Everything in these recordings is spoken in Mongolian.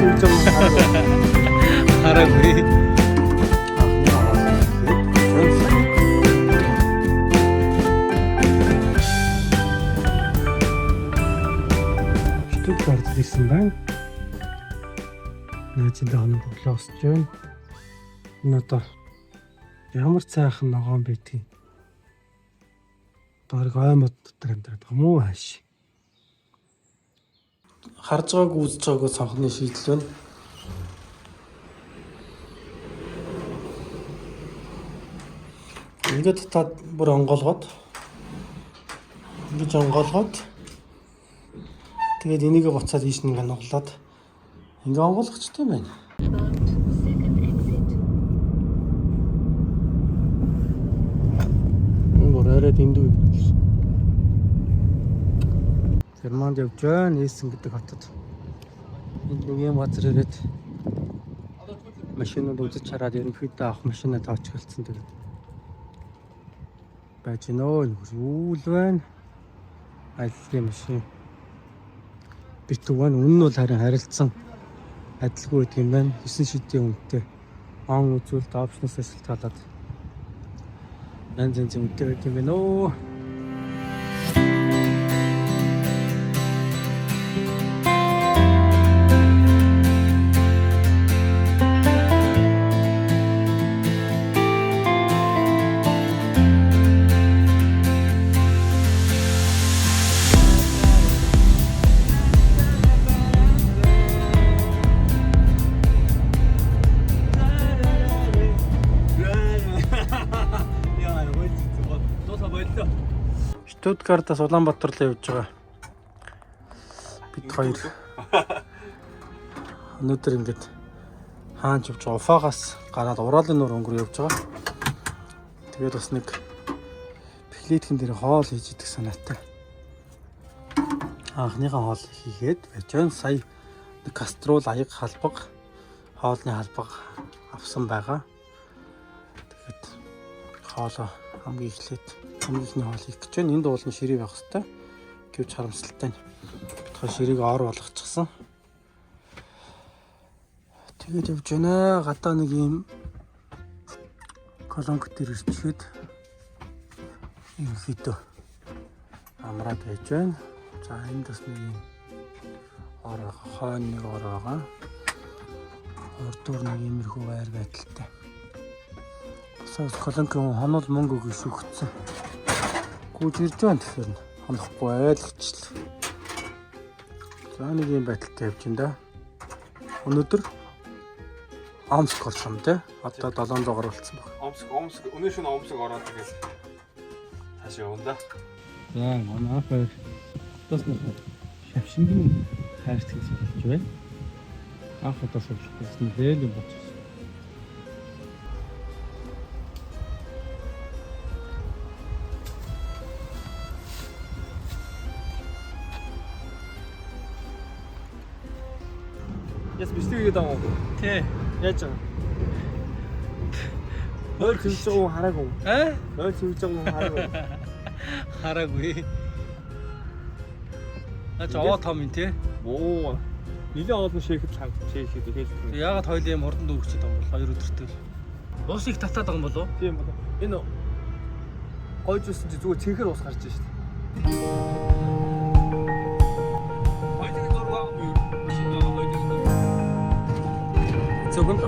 일정 하라고요. Штутгарт ирсэн байна. Наач дааны боглоо өсөж байна. Энэ одоо ямар цайхан ногоон байдгийг бараг аймад дотор амьдраад байгаа мó хааш. Харж байгааг үзэж байгаагүй цонхны шийдэл байна. Ингээд та бүр онгоолгоод тэгээд энийг буцаад ийш нэг нуглаад ингээ онгоолгочтой юм байна. Орой дэндүү юм байна. Германд явж байна. Эсен гэдэг хотод. Энд нэг юм газар ирээд машинууд үзэж хараад ерөнхийдөө авах машинаа тооцоолцсон тэгээд байж нөө үйл байна. Ажлын машин битүү байна. Үнэн нь бол харин харилцсан адилгүй гэдэг юм байна. 9 шидийн үнэтэй он үзүүлэлт опшноос ашиглаад янз янз үнэтэй байдаг юм байна оо. Штутгартаас Улаанбаатар руу явж байгаа. Бид хоёр өнөөдөр ингээд хаанч явж байгаа. Уфаагаас гараад Ураалын нуур өнгөрөө явж байгаа. Тэгээд бас нэг плитхэн дээр хоол хийж идэх санаатай. Анхныхаа хоол хийгээд байж байна. Сая нэг каструл аяг халбаг, хоолны халбаг авсан байгаа. Тэгээд хоолоо хамгийн эхлээд хамгийн ихний хоол хийх гэж байна. Энд уулын ширээ байх хэвээр гэвч харамсалтай нь. Тэгэхээр ширээг ор болгочихсон. Тэгээд явж байна. Гадаа нэг юм колонк дээр ирчихэд ерөнхийдөө амраад байж байна. За энд бас нэг юм ор хойно нэг ор байгаа. Урдуур нэг иймэрхүү байр байдалтай. Бас колонкын хонол мөнгө өгөх шүхсэн. Гүйж ирж байна тэгэхээр хонохгүй айлгчлаа. За нэг юм байдалтай явж байна да. Өнөөдөр Омск орсон тий. Одоо 700 гаруй болсон баг. Омск өнөө шөнө Омск ороод тэгээд цаашаа явна да. За манайхаар бас нэг шавшингийн хайрт хийж болж байна. Анх удаа суулгасан зээл юм болчихсон. Яс бистэг гэдэг юм уу? Тий. Яаж байгаа? Өөр хөвж байгаа хүн хараагүй. Өөр хөвж байгаа хүн хараагүй. Хараагүй. Аваа том юм тий. Оо. Нилээ олон шийхэд шийхэд хэлдэг. Яагаад хоёулын юм хурдан дүүрчээд байгаа юм бол 2 өдөртэй л. Уус их татаад байгаа юм болов? Тийм болов. Энэ гойж үсэн чи зүгээр цэнхэр ус гарч байна шүү дээ. Зөвхөн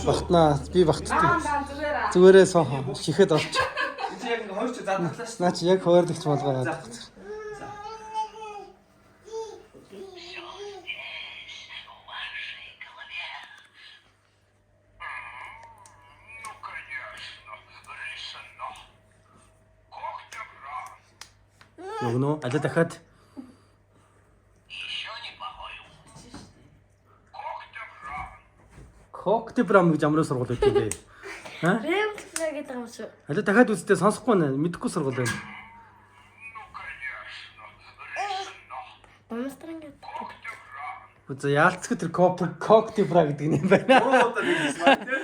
багтнаа би багтдаг. Зүгээрээ соо шихэд орч. Чи яг хойч задлаа шүү. Наа чи яг хойрдогч болгоо яадаг. Өгнө. Аль дахиад Коктебрам гэж амрын сургууль үүдээ бэ? Аа? Ремтсаа гэдэг юм шүү. Аль дахиад үстэй сонсохгүй нэ мэдэхгүй сургууль байна. Бомстран гэдэг. Үзээ яалцгүй тэр коктебра гэдэг юм байна. Гурван удаа хэлсэн байна тий.